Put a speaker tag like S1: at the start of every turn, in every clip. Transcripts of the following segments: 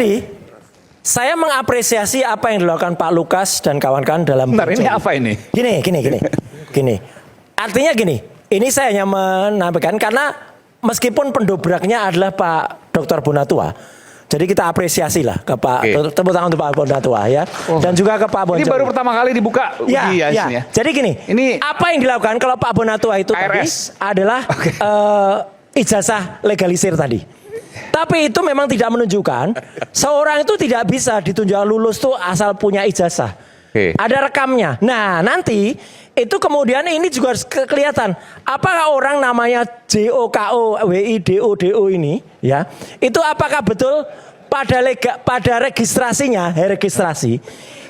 S1: Jadi saya mengapresiasi apa yang dilakukan Pak Lukas dan kawan-kawan dalam.
S2: Bentar, ini apa ini?
S1: Gini. Artinya gini, ini saya hanya menyampaikan karena meskipun pendobraknya adalah Pak Dr. Bonatua. Jadi kita apresiasi lah ke Pak, tepuk tangan untuk Pak Bonatua ya. Dan juga ke Pak Bonjowi.
S2: Ini baru pertama kali dibuka uji ya.
S1: Jadi gini, ini apa yang dilakukan kalau Pak Bonatua itu tadi adalah ijazah legalisir tadi. Tapi itu memang tidak menunjukkan seorang itu tidak bisa ditunjuk lulus tuh asal punya ijazah. Ada rekamnya. Nah nanti itu kemudian ini juga kelihatan apakah orang namanya JOKOWIDODO ini ya itu apakah betul pada registrasinya registrasi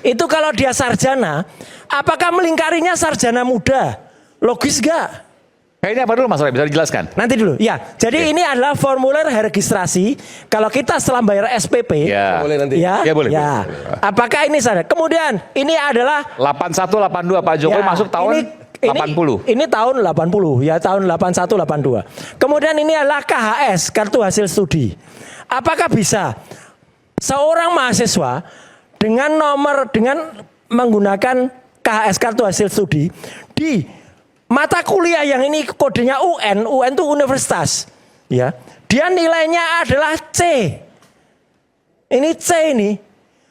S1: itu kalau dia sarjana apakah melingkarinya sarjana muda, logis gak?
S2: Ini apa dulu Mas Roy, bisa dijelaskan?
S1: Nanti dulu ya. Jadi ini adalah formulir registrasi. Kalau kita setelah bayar SPP,
S2: boleh nanti.
S1: Boleh. Apakah ini sadar? Kemudian ini adalah
S2: 81 82 Pak Jokowi masuk tahun 80.
S1: Ini tahun 80 ya, tahun 81 82. Kemudian ini adalah KHS, kartu hasil studi. Apakah bisa seorang mahasiswa dengan menggunakan KHS, kartu hasil studi di mata kuliah yang ini kodenya UN itu universitas, ya. Dia nilainya adalah C. Ini C ini.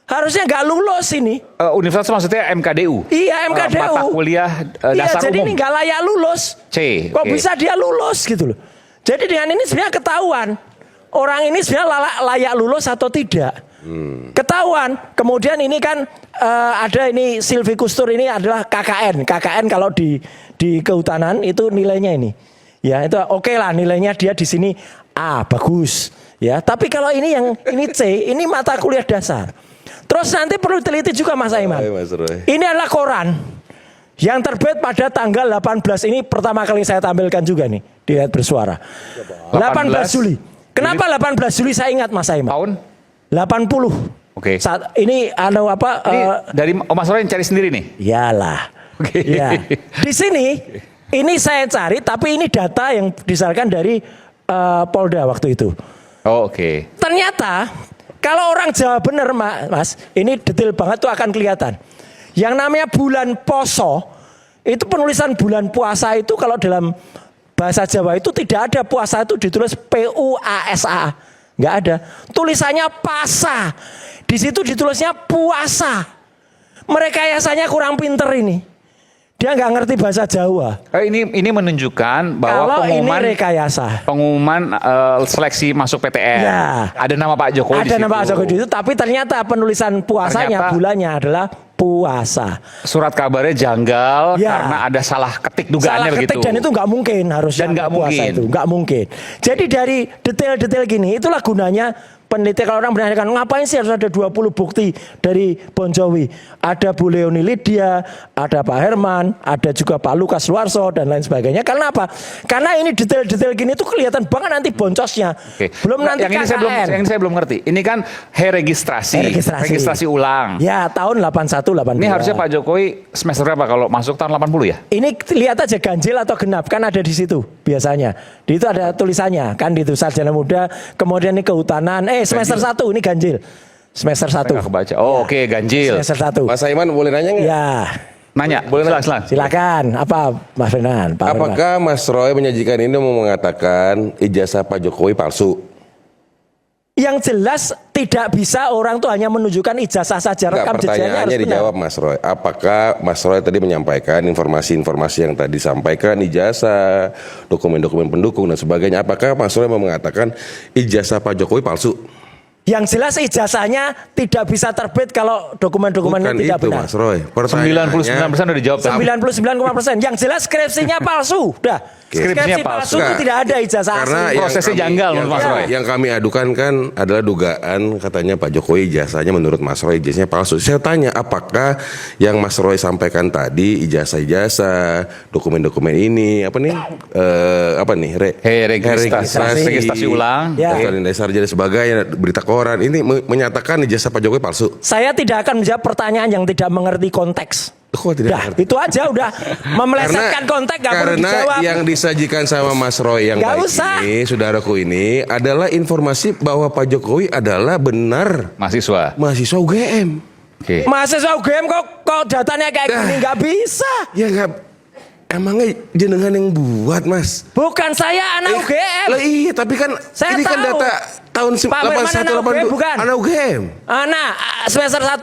S1: Harusnya nggak lulus ini.
S2: Universitas maksudnya MKDU?
S1: Iya, MKDU.
S2: Mata kuliah dasar
S1: jadi
S2: umum.
S1: ini nggak layak lulus.
S2: C.
S1: Kok bisa dia lulus gitu loh. Jadi dengan ini sebenarnya ketahuan. Orang ini sebenarnya layak lulus atau tidak. Ketahuan. Kemudian ini kan ada ini Silvikus Tur ini adalah KKN. KKN kalau di kehutanan itu nilainya ini. Ya, itu oke lah nilainya dia di sini A, bagus. Ya, tapi kalau ini yang ini C, ini mata kuliah dasar. Terus nanti perlu teliti juga Mas Aiman. Ini adalah koran yang terbit pada tanggal 18 ini pertama kali saya tampilkan juga nih di Rakyat Bersuara. 18 Juli. Kenapa 18 Juli saya ingat Mas Aiman?
S2: Tahun
S1: 80. Saat ini
S2: ini dari Mas Roy yang cari sendiri nih.
S1: Iyalah. Ya. Di sini ini saya cari tapi ini data yang disalurkan dari Polda waktu itu. Ternyata kalau orang Jawa benar Mas, ini detail banget tuh akan kelihatan. Yang namanya bulan poso, itu penulisan bulan puasa itu kalau dalam bahasa Jawa itu tidak ada puasa itu ditulis PUASA. Nggak ada. Tulisannya pasa. Di situ ditulisnya puasa. Mereka biasanya kurang pinter ini. Dia nggak ngerti bahasa Jawa.
S2: Ini menunjukkan bahwa pengumuman seleksi masuk PTN.
S1: Ya.
S2: Ada nama Pak Jokowi.
S1: Ada nama Pak Jokowi itu, tapi ternyata penulisan puasanya bulannya adalah puasa.
S2: Surat kabarnya janggal karena ada salah ketik dugaannya begitu.
S1: Salah ketik dan itu nggak mungkin harusnya.
S2: Dan nggak mungkin.
S1: Nggak mungkin. Jadi dari detail-detail gini itulah gunanya peneliti. Kalau orang menanyakan ngapain sih harus ada 20 bukti dari Bonjowi. Ada Bu Leoni Lydia, ada Pak Herman, ada juga Pak Lukas Luarso dan lain sebagainya. Karena apa? Karena ini detail-detail gini tuh kelihatan banget nanti boncosnya. Belum nanti
S2: yang ini saya belum ngerti. Ini kan registrasi ulang.
S1: Ya, tahun 81 82.
S2: Ini harusnya Pak Jokowi semester berapa kalau masuk tahun 80 ya?
S1: Ini lihat aja ganjil atau genap kan ada di situ biasanya. Di itu ada tulisannya kan di itu sarjana muda, kemudian ini kehutanan. Semester 1 ini ganjil. Semester 1.
S2: Kebaca. Ganjil.
S1: Semester 1.
S3: Mas Aiman boleh nanya nggak?
S1: Ya.
S2: Nanya.
S3: Boleh
S1: silakan. Apa Mas Renan?
S3: Apakah Mas Roy menyajikan ini mau mengatakan ijazah Pak Jokowi palsu?
S1: Yang jelas tidak bisa orang tuh hanya menunjukkan ijazah saja. Rekam jejaknya harus benar.
S3: Dijawab Mas Roy. Apakah Mas Roy tadi menyampaikan informasi-informasi yang tadi disampaikan, ijazah, dokumen-dokumen pendukung dan sebagainya. Apakah Mas Roy mau mengatakan ijazah Pak Jokowi palsu?
S1: Yang jelas ijazahnya tidak bisa terbit kalau dokumen-dokumen tidak benar.
S3: Mas Roy.
S2: 99% udah dijawab.
S1: 99,%. Yang jelas skripsinya palsu. Udah. Skripsi palsu itu tidak ada ijazah asli.
S2: Prosesnya janggal menurut Mas Roy.
S3: Yang kami adukan kan adalah dugaan katanya Pak Jokowi ijazahnya menurut Mas Roy ijazahnya palsu. Saya tanya apakah yang Mas Roy sampaikan tadi ijazah-ijazah, dokumen-dokumen ini
S2: registrasi ulang,
S3: dasar jadi sebagainya berita koran ini menyatakan ijazah Pak Jokowi palsu.
S1: Saya tidak akan menjawab pertanyaan yang tidak mengerti konteks.
S3: Kok tidak
S1: Dah,
S3: ngerti?
S1: itu aja udah memelesetkan konteks, gak perlu
S3: Karena
S1: dijawab.
S3: yang disajikan sama Mas Roy yang
S1: Gak
S3: baik
S1: usah.
S3: ini, saudaraku ini adalah informasi bahwa Pak Jokowi adalah benar
S2: Mahasiswa.
S3: mahasiswa UGM.
S2: Oke.
S1: Mahasiswa UGM kok datanya kayak gini, nggak bisa.
S3: Ya nggak, emangnya jenengan yang buat, Mas?
S1: Bukan saya anak UGM.
S3: Lah iya, tapi kan
S1: Saya
S3: ini kan
S1: tahu.
S3: data tahun
S1: Pak Firman anak UGM bukan?
S3: anak UGM.
S1: Nah, semester 1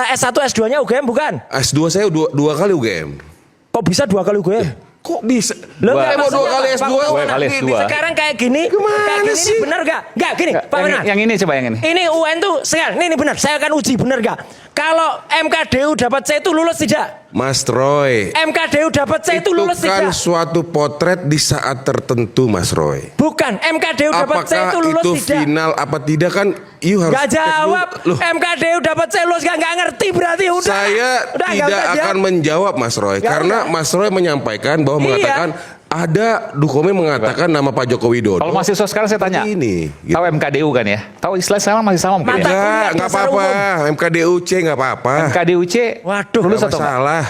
S1: S1 S2-nya UGM bukan?
S3: S2 saya dua kali UGM.
S1: Kok bisa 2 kali UGM?
S3: Kok bisa?
S1: Loh,
S3: Saya mau 2 kali S2.
S2: Dua kali S2.
S1: Sekarang kayak gini,
S3: Gimana sih?
S1: ini benar gak? Enggak, gini, Pak Benar.
S2: Yang ini coba yang ini.
S1: Ini UN tuh sekarang, ini benar. Saya akan uji benar gak? Kalau MKDU dapat C itu lulus tidak?
S3: Mas Roy,
S1: MKDU dapat C itu lulus
S3: kan
S1: tidak?
S3: suatu potret di saat tertentu, Mas Roy.
S1: Bukan, MKDU dapat C itu
S3: Apakah
S1: lulus
S3: itu
S1: tidak?
S3: final apa tidak kan? You harus
S1: Gak
S3: cek dulu.
S1: jawab.
S3: Loh,
S1: MKDU dapat C lulus gak ngerti berarti udah.
S3: saya
S1: Udah, nggak
S3: tidak
S1: usah
S3: akan
S1: jawab.
S3: menjawab, Mas Roy,
S1: Nggak
S3: karena
S1: usah.
S3: Mas Roy menyampaikan bahwa
S1: Iya.
S3: mengatakan ada dokumen mengatakan nama Pak Joko Widodo.
S2: Kalau mahasiswa sekarang saya tanya.
S3: Ini, gitu.
S2: Tahu MKDU kan ya? Tahu istilah sama masih sama mungkin
S1: Mata
S2: ya?
S3: Enggak
S1: kuliah dasar
S3: apa-apa. MKDUC enggak apa-apa.
S2: MKDUC
S1: Waduh.
S2: lulus
S3: Nggak
S2: atau enggak?
S3: masalah.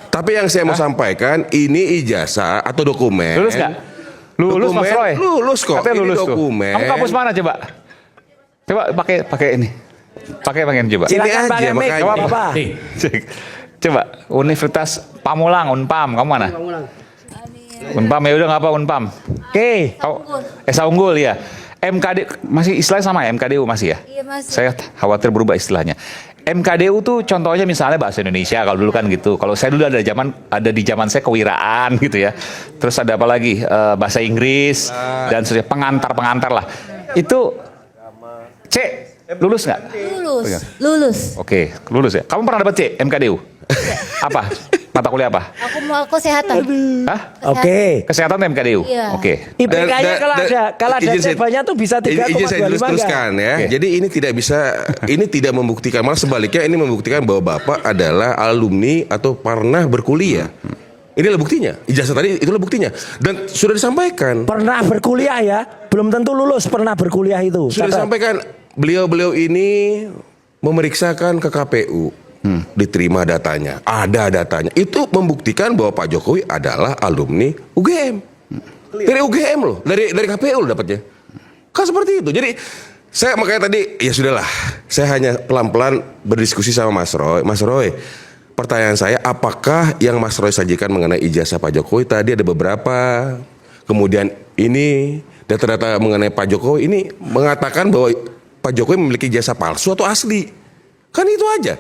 S3: Tapi yang saya mau sampaikan ini ijazah atau dokumen.
S2: Lulus enggak? Lulus Mas
S3: Dokumen,
S2: Roy?
S3: lulus kok.
S2: Katanya
S3: Ini
S2: lulus
S3: dokumen.
S2: tuh. Kamu kampus mana coba? Coba pakai ini. Pakai ini coba.
S3: Ini
S1: Silakan
S3: aja,
S1: pakai mic,
S3: makanya.
S1: nggak apa-apa.
S2: Cek. Coba Universitas Pamulang, Unpam, kamu mana? Unpam ya udah nggak apa Unpam.
S1: Oke.
S2: Kau Esa Unggul ya. MKD masih istilahnya sama ya MKDU masih ya?
S4: Iya, masih.
S2: Saya khawatir berubah istilahnya. MKDU tuh contohnya misalnya bahasa Indonesia kalau dulu kan gitu. Kalau saya dulu ada di zaman saya kewiraan gitu ya. Terus ada apa lagi bahasa Inggris dan seterusnya pengantar lah. Itu C lulus nggak?
S4: Lulus.
S2: Oke, lulus ya. Kamu pernah dapat C MKDU? Apa? Mata kuliah apa?
S4: Aku mau kesehatan.
S2: Hah?
S1: Oke.
S2: Kesehatan tuh MKDU?
S4: Iya.
S2: Oke.
S1: IPK-nya kalau ada
S3: izin saya-
S1: C-nya tuh bisa
S3: izin saya
S1: 3,25
S3: teruskan ya.
S2: Oke.
S3: Jadi ini tidak bisa, ini tidak membuktikan, malah sebaliknya ini membuktikan bahwa Bapak adalah alumni atau pernah berkuliah. Inilah buktinya. Ijazah tadi itulah buktinya. Dan sudah disampaikan.
S1: Pernah berkuliah ya, belum tentu lulus pernah berkuliah itu.
S3: Sudah
S1: Kata-
S3: disampaikan beliau-beliau ini memeriksakan ke KPU. Diterima datanya, ada datanya. Itu membuktikan bahwa Pak Jokowi adalah alumni UGM. Dari UGM loh, dari KPU loh dapatnya. Kan seperti itu. Jadi saya makanya tadi ya sudahlah. Saya hanya pelan-pelan berdiskusi sama Mas Roy. Mas Roy, pertanyaan saya, apakah yang Mas Roy sajikan mengenai ijazah Pak Jokowi tadi ada beberapa. Kemudian ini data-data mengenai Pak Jokowi ini mengatakan bahwa Pak Jokowi memiliki ijazah palsu atau asli. Kan itu aja.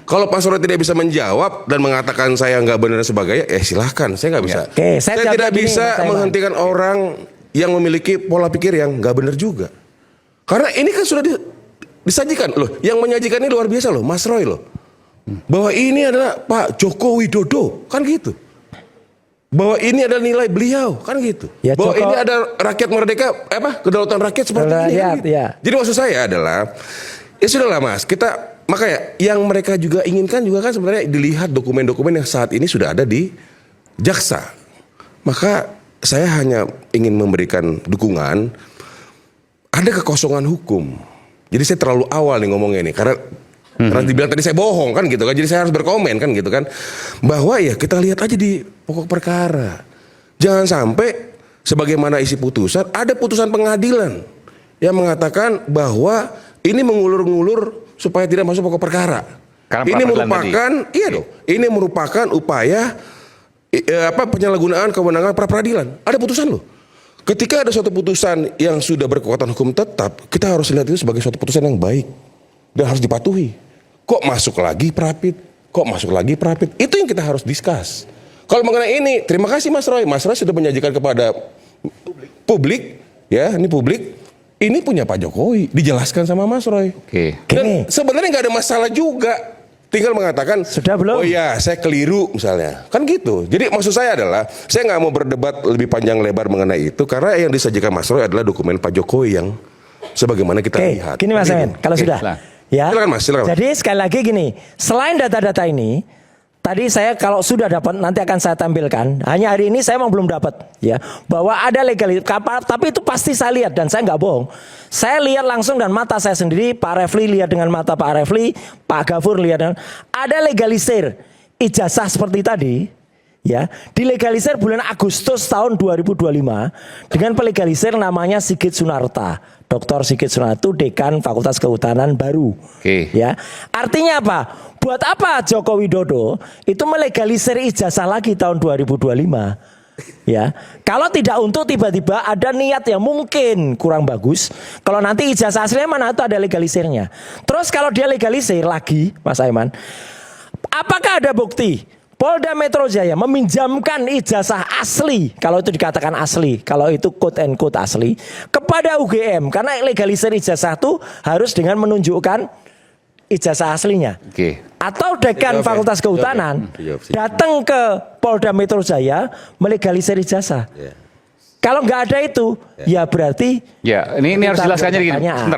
S3: Kalau Pak Roy tidak bisa menjawab dan mengatakan saya nggak benar dan sebagainya, silahkan. Saya nggak bisa.
S1: Oke, saya jawab
S3: tidak
S1: gini,
S3: bisa
S1: Mas Aiman.
S3: menghentikan orang yang memiliki pola pikir yang nggak benar juga. Karena ini kan sudah disajikan loh. Yang menyajikan ini luar biasa loh, Mas Roy loh. Bahwa ini adalah Pak Joko Widodo, kan gitu. Bahwa ini adalah nilai beliau, kan gitu.
S1: Ya,
S3: Bahwa
S1: Joko-
S3: ini ada rakyat merdeka, kedaulatan rakyat seperti ini. Kan
S1: Rakyat,
S3: gitu.
S1: ya.
S3: Jadi maksud saya adalah, ya sudahlah Mas, kita makanya yang mereka juga inginkan juga kan sebenarnya dilihat dokumen-dokumen yang saat ini sudah ada di jaksa. Maka saya hanya ingin memberikan dukungan. Ada kekosongan hukum. Jadi saya terlalu awal nih ngomongnya nih karena dibilang tadi saya bohong kan gitu kan. Jadi saya harus berkomen kan gitu kan. Bahwa ya kita lihat aja di pokok perkara. Jangan sampai sebagaimana isi putusan ada putusan pengadilan yang mengatakan bahwa ini mengulur-ngulur supaya tidak masuk pokok perkara.
S2: Karena
S3: Ini
S2: pra-peradilan
S3: merupakan iya dong. Ini merupakan upaya penyalahgunaan kewenangan pra peradilan. Ada putusan loh. Ketika ada suatu putusan yang sudah berkekuatan hukum tetap, kita harus lihat itu sebagai suatu putusan yang baik dan harus dipatuhi. Kok masuk lagi Prapit? Kok masuk lagi Prapit? Itu yang kita harus discuss. Kalau mengenai ini, terima kasih Mas Roy. Mas Roy sudah menyajikan kepada publik, ya, ini publik. Ini punya Pak Jokowi, dijelaskan sama Mas Roy.
S2: Oke.
S3: Dan sebenarnya nggak ada masalah juga. Tinggal mengatakan,
S1: Sudah belum?
S3: oh iya saya keliru misalnya. Kan gitu. Jadi maksud saya adalah, saya nggak mau berdebat lebih panjang lebar mengenai itu. Karena yang disajikan Mas Roy adalah dokumen Pak Jokowi yang sebagaimana kita
S1: Oke,
S3: lihat.
S1: gini Mas Amin, kalau sudah.
S2: silakan.
S1: Ya.
S3: Silakan, Mas, silakan.
S1: Jadi sekali lagi gini, selain data-data ini, tadi saya kalau sudah dapat nanti akan saya tampilkan. Hanya hari ini saya memang belum dapat, ya, bahwa ada legalitas. Tapi itu pasti saya lihat dan saya nggak bohong. Saya lihat langsung dan mata saya sendiri. Pak Refli lihat dengan mata Pak Refli, Pak Gafur lihat dengan ada legalisir. ijazah seperti tadi, ya, dilegalisir bulan Agustus tahun 2025 dengan pelegalisir namanya Sigit Sunarta, Dr. Sigit Sunarta, Dekan Fakultas Kehutanan baru.
S2: Oke.
S1: Ya, artinya apa? Buat apa Joko Widodo itu melegalisir ijazah lagi tahun 2025? Ya, kalau tidak untuk tiba-tiba ada niat yang mungkin kurang bagus. Kalau nanti ijazah aslinya mana itu ada legalisirnya. Terus kalau dia legalisir lagi, Mas Aiman, apakah ada bukti Polda Metro Jaya meminjamkan ijazah asli, kalau itu dikatakan asli, kalau itu quote and quote asli, kepada UGM? Karena legalisir ijazah itu harus dengan menunjukkan ijazah aslinya.
S2: Oke.
S1: Atau dekan Fakultas Kehutanan datang ke Polda Metro Jaya melegalisir ijazah. Kalau nggak ada itu, ya berarti
S2: Ya, ini harus
S1: kita
S2: jelaskannya gini.
S1: pertanyaan.
S2: Sebentar.